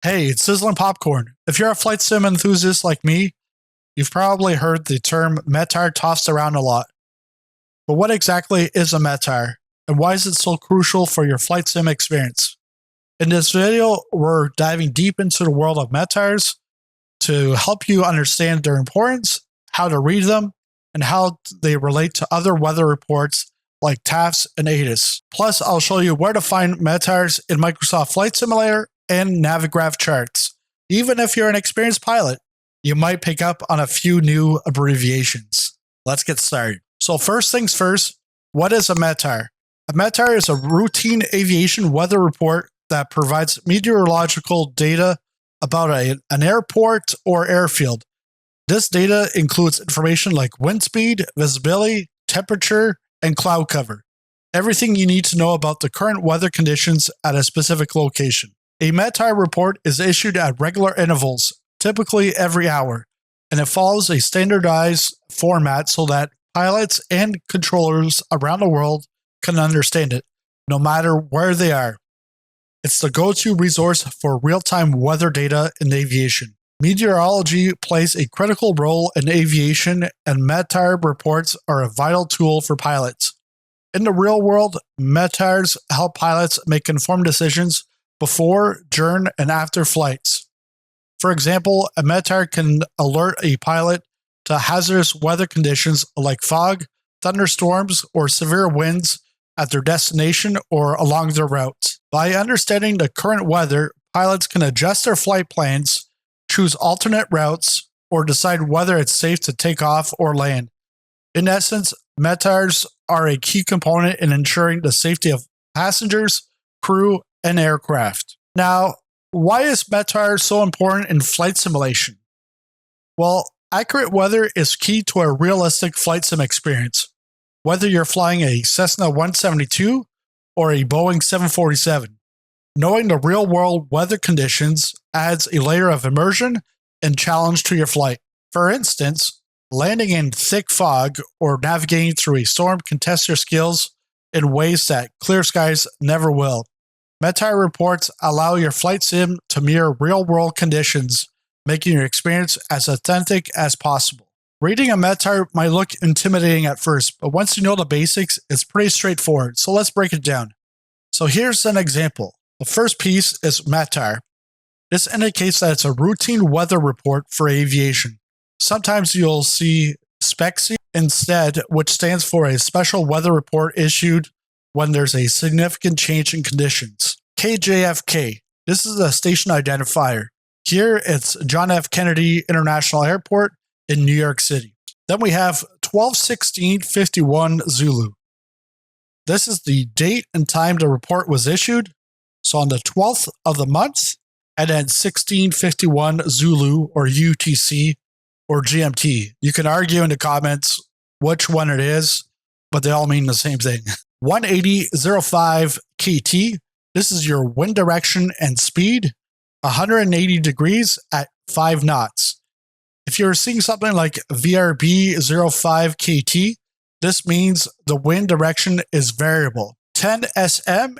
Hey, it's Sizzling Popcorn. If you're a flight sim enthusiast like me, you've probably heard the term METAR tossed around a lot. But what exactly is a METAR, and why is it so crucial for your flight sim experience? In this video, we're diving deep into the world of METARs to help you understand their importance, how to read them, and how they relate to other weather reports like TAFs and ATIS. Plus, I'll show you where to find METARs in Microsoft Flight Simulator and Navigraph Charts. Even if you're an experienced pilot, you might pick up on a few new abbreviations. Let's get started. So first things first, what is a METAR? A METAR is a routine aviation weather report that provides meteorological data about an airport or airfield. This data includes information like wind speed, visibility, temperature, and cloud cover. Everything you need to know about the current weather conditions at a specific location. A METAR report is issued at regular intervals, typically every hour, and it follows a standardized format so that pilots and controllers around the world can understand it, no matter where they are. It's the go-to resource for real-time weather data in aviation. Meteorology plays a critical role in aviation, and METAR reports are a vital tool for pilots. In the real world, METARs help pilots make informed decisions before, during, and after flights. For example, a METAR can alert a pilot to hazardous weather conditions like fog, thunderstorms, or severe winds at their destination or along their routes. By understanding the current weather, pilots can adjust their flight plans, choose alternate routes, or decide whether it's safe to take off or land. In essence, METARs are a key component in ensuring the safety of passengers, crew, and aircraft. Now, why is METAR so important in flight simulation? Well, accurate weather is key to a realistic flight sim experience. Whether you're flying a Cessna 172 or a Boeing 747, knowing the real-world weather conditions adds a layer of immersion and challenge to your flight. For instance, landing in thick fog or navigating through a storm can test your skills in ways that clear skies never will. METAR reports allow your flight sim to mirror real-world conditions, making your experience as authentic as possible. Reading a METAR might look intimidating at first, but once you know the basics, it's pretty straightforward. So let's break it down. So here's an example. The first piece is METAR. This indicates that it's a routine weather report for aviation. Sometimes you'll see SPECSI instead, which stands for a special weather report issued when there's a significant change in conditions. KJFK. This is a station identifier. Here it's John F. Kennedy International Airport in New York City. Then we have 12/16/51 Zulu. This is the date and time the report was issued. So on the 12th of the month, and then 1651 Zulu or UTC or GMT. You can argue in the comments which one it is, but they all mean the same thing. 180.05 KT. This is your wind direction and speed, 180 degrees at 5 knots. If you're seeing something like VRB 05 KT, this means the wind direction is variable. 10 SM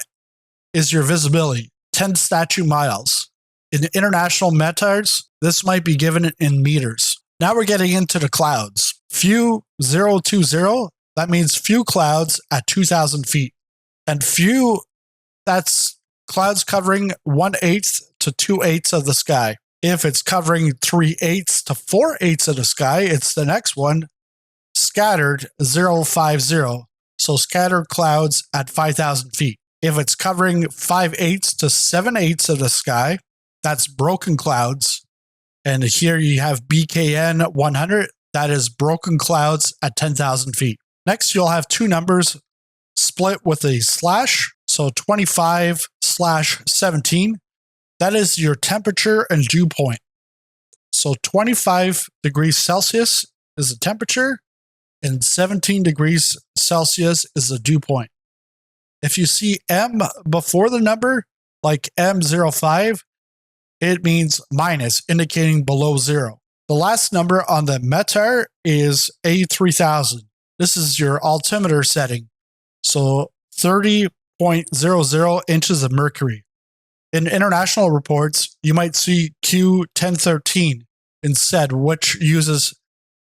is your visibility, 10 statute miles. In international METARs, this might be given in meters. Now we're getting into the clouds. Few 020, that means few clouds at 2,000 feet. And few, that's clouds covering 1/8 to 2/8 of the sky. If it's covering 3/8 to 4/8 of the sky, it's the next one, scattered 050. So scattered clouds at 5,000 feet. If it's covering 5/8 to 7/8 of the sky, that's broken clouds. And here you have BKN 100, that is broken clouds at 10,000 feet. Next, you'll have two numbers split with a slash, so 25/17. That is your temperature and dew point. So 25 degrees Celsius is the temperature, and 17 degrees Celsius is the dew point. If you see M before the number, like M05, it means minus, indicating below zero. The last number on the METAR is A3000. This is your altimeter setting. So 30.00 inches of mercury. In international reports, you might see Q1013 instead, which uses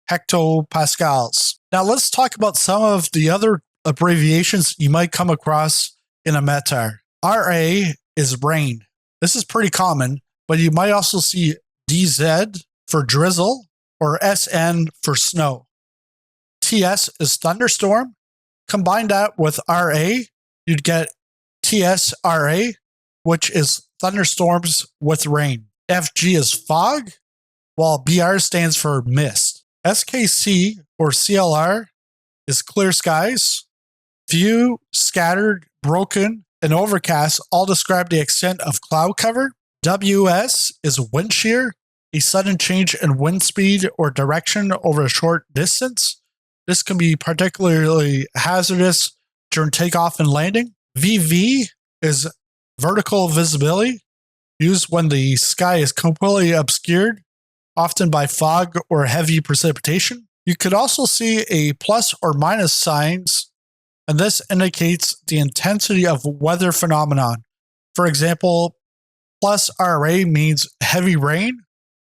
hectopascals. Now let's talk about some of the other abbreviations you might come across in a METAR. RA is rain. This is pretty common, but you might also see DZ for drizzle or SN for snow. TS is thunderstorm. Combine that with RA, you'd get TSRA, which is thunderstorms with rain. FG is fog, while BR stands for mist. SKC or CLR is clear skies. Few, scattered, broken, and overcast all describe the extent of cloud cover. WS is wind shear, a sudden change in wind speed or direction over a short distance. This can be particularly hazardous during takeoff and landing. VV is vertical visibility, used when the sky is completely obscured, often by fog or heavy precipitation. You could also see a plus or minus signs, and this indicates the intensity of weather phenomenon. For example, plus RA means heavy rain,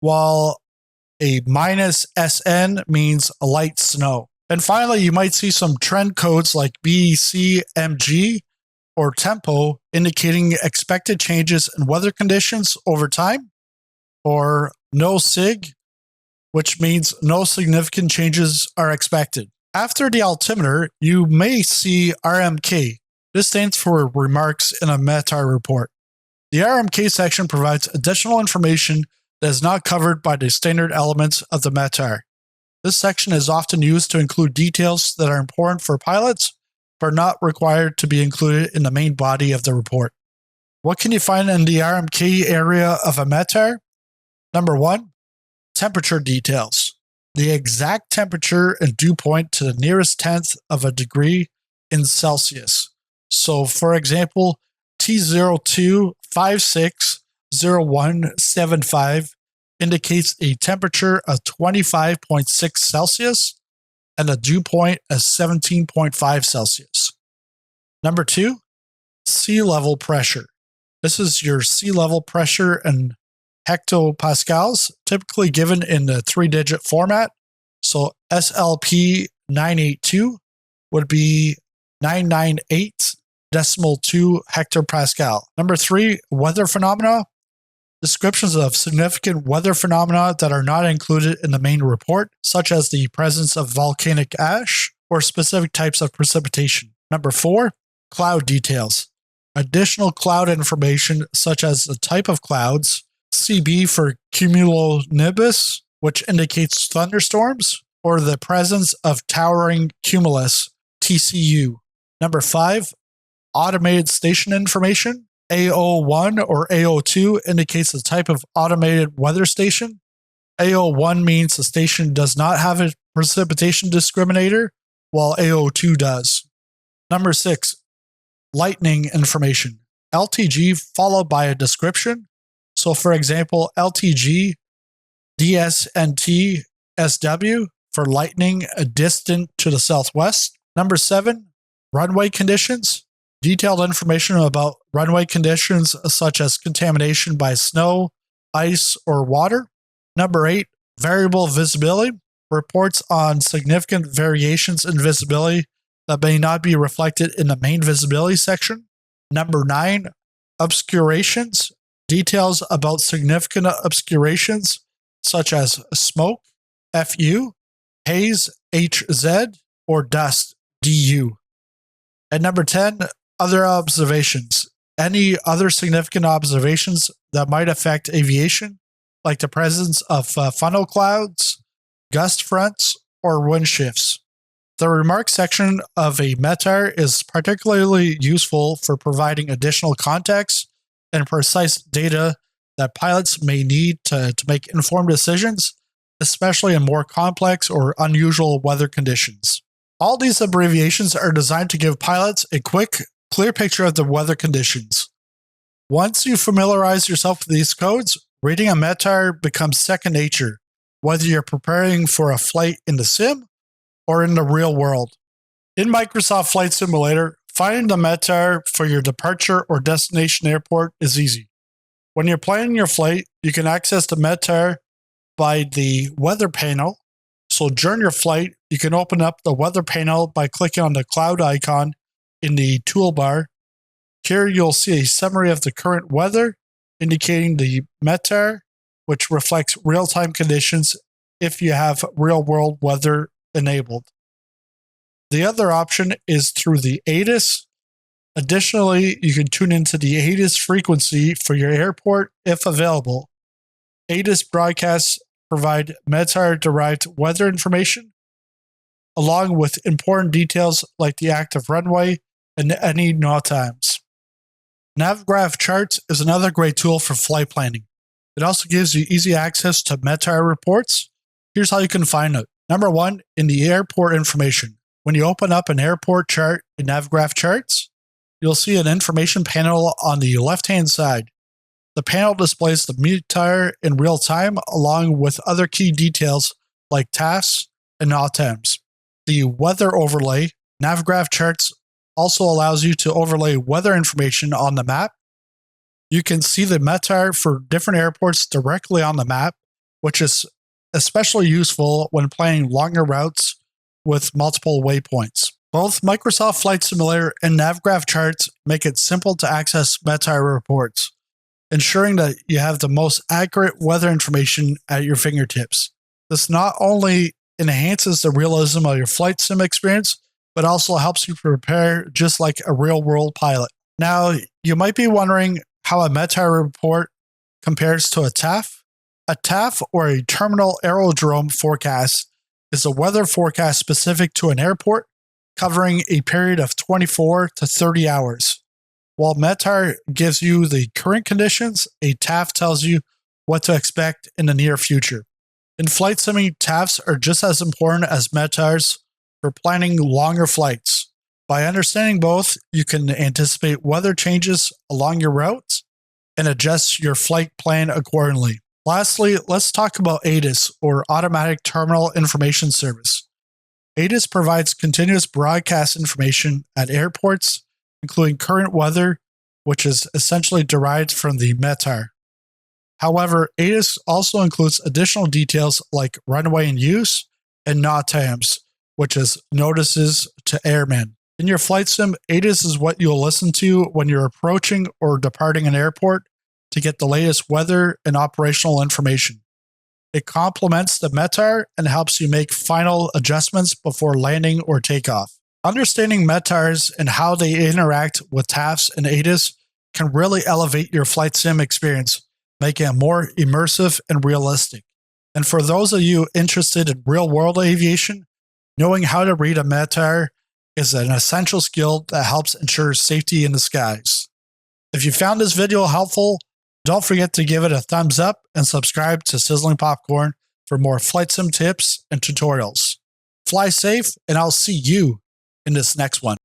while a minus SN means light snow. And finally, you might see some trend codes like BCMG or tempo indicating expected changes in weather conditions over time, or no SIG, which means no significant changes are expected. After the altimeter, you may see RMK. This stands for Remarks in a METAR report. The RMK section provides additional information that is not covered by the standard elements of the METAR. This section is often used to include details that are important for pilots, but not required to be included in the main body of the report. What can you find in the RMK area of a METAR? Number 1, temperature details. The exact temperature and dew point to the nearest tenth of a degree in Celsius. So, for example, T02560175 indicates a temperature of 25.6 Celsius and a dew point of 17.5 Celsius. Number 2, sea level pressure. This is your sea level pressure in hectopascals, typically given in the 3-digit format. So SLP 982 would be 998.2 hectopascal. Number 3, weather phenomena. Descriptions of significant weather phenomena that are not included in the main report, such as the presence of volcanic ash or specific types of precipitation. Number 4, cloud details. Additional cloud information such as the type of clouds, CB for cumulonimbus, which indicates thunderstorms, or the presence of towering cumulus, TCU. Number 5, automated station information. AO1 or AO2 indicates the type of automated weather station. AO1 means the station does not have a precipitation discriminator, while AO2 does. Number 6, lightning information. LTG followed by a description. So for example, LTG DSNT SW for lightning distant to the southwest. Number 7, runway conditions. Detailed information about runway conditions such as contamination by snow, ice, or water. Number 8, variable visibility. Reports on significant variations in visibility that may not be reflected in the main visibility section. Number 9, obscurations. Details about significant obscurations such as smoke, FU, haze, HZ, or dust, DU. And number 10, other observations. Any other significant observations that might affect aviation, like the presence of funnel clouds, gust fronts, or wind shifts. The remarks section of a METAR is particularly useful for providing additional context and precise data that pilots may need to make informed decisions, especially in more complex or unusual weather conditions. All these abbreviations are designed to give pilots a quick, clear picture of the weather conditions. Once you familiarize yourself with these codes, reading a METAR becomes second nature, whether you're preparing for a flight in the sim or in the real world. In Microsoft Flight Simulator, finding the METAR for your departure or destination airport is easy. When you're planning your flight, you can access the METAR by the weather panel. So during your flight, you can open up the weather panel by clicking on the cloud icon in the toolbar. Here you'll see a summary of the current weather, indicating the METAR, which reflects real-time conditions if you have real-world weather enabled. The other option is through the ATIS. Additionally, you can tune into the ATIS frequency for your airport if available. ATIS broadcasts provide METAR-derived weather information, along with important details like the active runway and any naw times. Navigraph Charts is another great tool for flight planning. It also gives you easy access to METAR reports. Here's how you can find it. Number 1, in the airport information. When you open up an airport chart in Navigraph Charts, you'll see an information panel on the left-hand side. The panel displays the METAR in real time along with other key details like tasks and naw times. The weather overlay, Navigraph Charts also allows you to overlay weather information on the map. You can see the METAR for different airports directly on the map, which is especially useful when planning longer routes with multiple waypoints. Both Microsoft Flight Simulator and Navigraph Charts make it simple to access METAR reports, ensuring that you have the most accurate weather information at your fingertips. This not only enhances the realism of your flight sim experience, but also helps you prepare just like a real-world pilot. Now, you might be wondering how a METAR report compares to a TAF. A TAF, or a terminal aerodrome forecast, is a weather forecast specific to an airport, covering a period of 24 to 30 hours. While METAR gives you the current conditions, a TAF tells you what to expect in the near future. In flight simming, TAFs are just as important as METARs for planning longer flights. By understanding both, you can anticipate weather changes along your routes and adjust your flight plan accordingly. Lastly, let's talk about ATIS, or Automatic Terminal Information Service. ATIS provides continuous broadcast information at airports, including current weather, which is essentially derived from the METAR. However, ATIS also includes additional details like runway in use and naw times, which is notices to airmen. In your flight sim, ATIS is what you'll listen to when you're approaching or departing an airport to get the latest weather and operational information. It complements the METAR and helps you make final adjustments before landing or takeoff. Understanding METARs and how they interact with TAFs and ATIS can really elevate your flight sim experience, making it more immersive and realistic. And for those of you interested in real-world aviation, knowing how to read a METAR is an essential skill that helps ensure safety in the skies. If you found this video helpful, don't forget to give it a thumbs up and subscribe to Sizzling Popcorn for more flight sim tips and tutorials. Fly safe, and I'll see you in this next one.